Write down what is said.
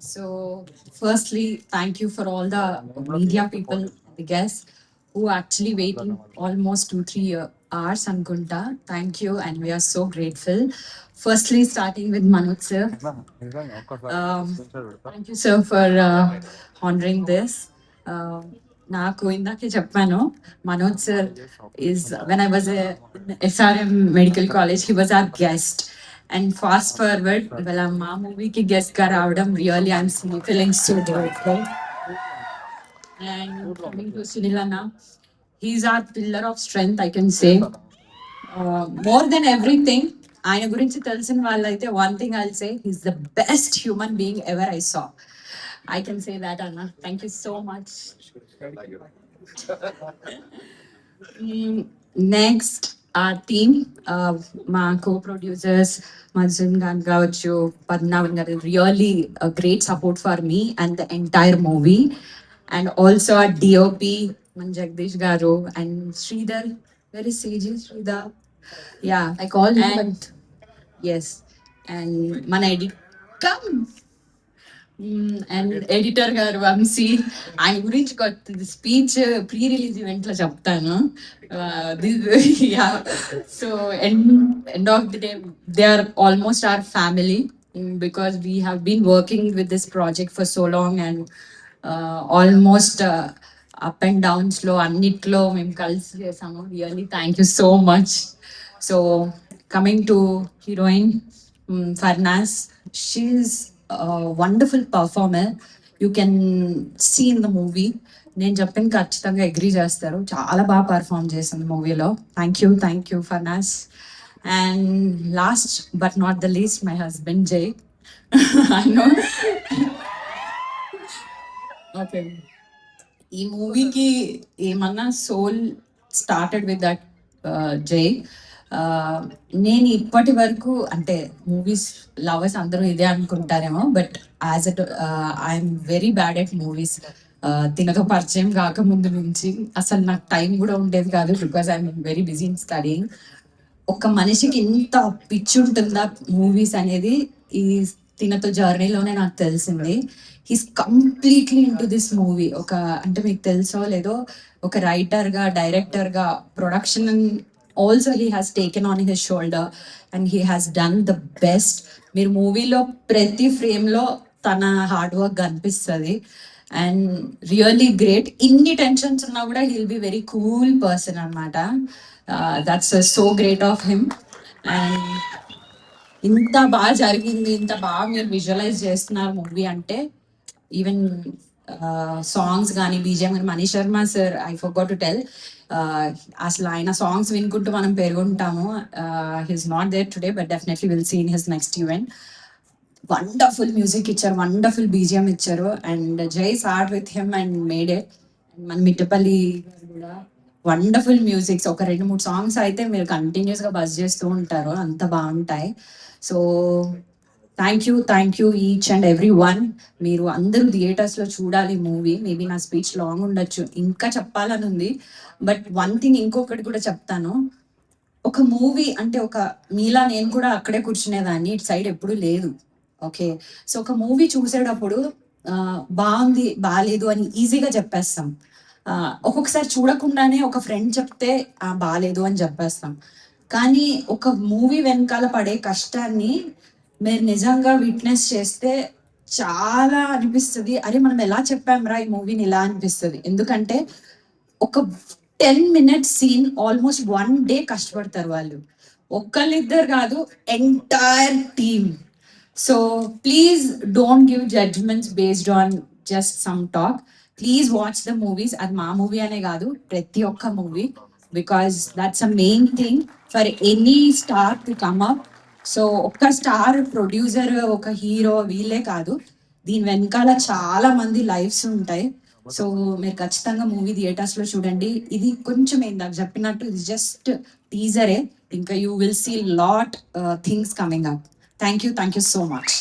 So, firstly, thank you for all the media people, the guests who actually waiting almost 2-3 hours on Gunta. Thank you, and we are so grateful. Firstly, starting with Manoj sir. Thank you, sir, for honoring this. నాకు ఇందాకే చెప్పాను Manoj sir is when I was SRM medical college he was our guest and fast forward ఇవాళ మా మూవీకి guest గా రావడం really I'm feeling so grateful and coming to Sunil అన్న he's our pillar of strength I can say more than everything ఆయన గురించి తెలిసిన వాళ్ళైతే one thing I'll say he's the best human being ever I saw I can say that, Anna. Thank you so much. Next, our team, my co-producers, Mazun Gangavachu, Padnavan, really a great support for me and the entire movie. And also our DOP, Jagdish Garu, and Sridhar. Where is CG? Sridhar? Yeah. I call him. And yes. And man edit. Come. And editor గారు వంశీ ఆయన గురించి speech pre release event లో చెప్తాను so end of the day they are almost our family because we have been working with this project for so long and almost up and downs లో అన్నిట్లో మేము కలిసి చేసాము really thank you so much so coming to heroine Farnaz she's wonderful performer you can see in the movie నేను చెప్పిన ఖచ్చితంగా agree చేస్తారు చాలా బాగా పర్ఫామ్ చేసింది మూవీలో thank you Farnaz and last but not the least my husband Jai I know okay ఈ మూవీకి ఏమన్నా సోల్ స్టార్టెడ్ విత్ దట్ జై నేను ఇప్పటి వరకు అంటే మూవీస్ లవర్స్ అందరూ ఇదే అనుకుంటారేమో but as at I'm very bad at movies తినతో పరిచయం కాకముందు నుంచి అసలు నాకు టైం కూడా ఉండేది కాదు because I'm very busy in studying ఒక మనిషికి ఇంత పిచ్చి ఉంటుందా మూవీస్ అనేది ఈ తినతో జర్నీలోనే నాకు తెలిసింది he's completely in to this movie ఒక అంటే మీకు తెలుసో లేదో ఒక రైటర్గా డైరెక్టర్గా production also he has taken on his shoulder and he has done the best మీరు మూవీలో ప్రతి ఫ్రేమ్లో తన హార్డ్ వర్క్ కనిపిస్తుంది అండ్ రియల్లీ గ్రేట్ ఇన్ని టెన్షన్స్ ఉన్నా కూడా he'll be very cool person అనమాట that's so great of him and ఇంత బాగా జరిగింది ఇంత బాగా మీరు విజువలైజ్ చేస్తున్నారు మూవీ అంటే ఈవెన్ సాంగ్స్ కానీ బీజిఎం కానీ Manish Sharma sir I forgot to tell అసలు ఆయన సాంగ్స్ వినుకుంటూ మనం పెరుగుంటాము he's not there today but definitely will see in his next event wonderful music ఇచ్చారు వండర్ఫుల్ బీజిఎం ఇచ్చారు and Jai sat with him and made it మన మిట్టపల్లి కూడా వండర్ఫుల్ మ్యూజిక్స్ ఒక 2-3 సాంగ్స్ అయితే మీరు కంటిన్యూస్గా బజ్ చేస్తూ ఉంటారు అంత బాగుంటాయి so thank you each and every one మీరు అందరూ థియేటర్స్లో చూడాలి మూవీ మేబీ నా స్పీచ్ లాంగ్ ఉండొచ్చు ఇంకా చెప్పాలని ఉంది బట్ వన్ థింగ్ ఇంకొకటి కూడా చెప్తాను ఒక మూవీ అంటే ఒక మీలా నేను కూడా అక్కడే కూర్చునేదాన్ని ఇటు సైడ్ ఎప్పుడు లేదు ఓకే సో ఒక మూవీ చూసేటప్పుడు బాగుంది బాగాలేదు అని ఈజీగా చెప్పేస్తాం ఒక్కొక్కసారి చూడకుండానే ఒక ఫ్రెండ్ చెప్తే బాగాలేదు అని చెప్పేస్తాం కానీ ఒక మూవీ వెనకాల పడే కష్టాన్ని మీరు నిజంగా విట్నెస్ చేస్తే చాలా అనిపిస్తుంది అరే మనం ఎలా చెప్పాంరా ఈ మూవీని ఇలా అనిపిస్తుంది ఎందుకంటే ఒక 10 minutes సీన్ ఆల్మోస్ట్ 1 day కష్టపడతారు వాళ్ళు ఒక్కళ్ళిద్దరు కాదు entire team so please don't give judgements based on just some talk please watch the movies అది మా మూవీ అనే కాదు ప్రతి ఒక్క movie because that's a main thing for any star to come up so ఒక్క స్టార్ ప్రొడ్యూసర్ ఒక hero వీళ్ళే కాదు దీని వెనకాల చాలా మంది లైఫ్స్ ఉంటాయి సో మీరు ఖచ్చితంగా మూవీ థియేటర్స్ లో చూడండి ఇది కొంచెం ఇందాక చెప్పినట్టు ఇది జస్ట్ టీజరే ఇంకా you will see lot things coming up thank you so much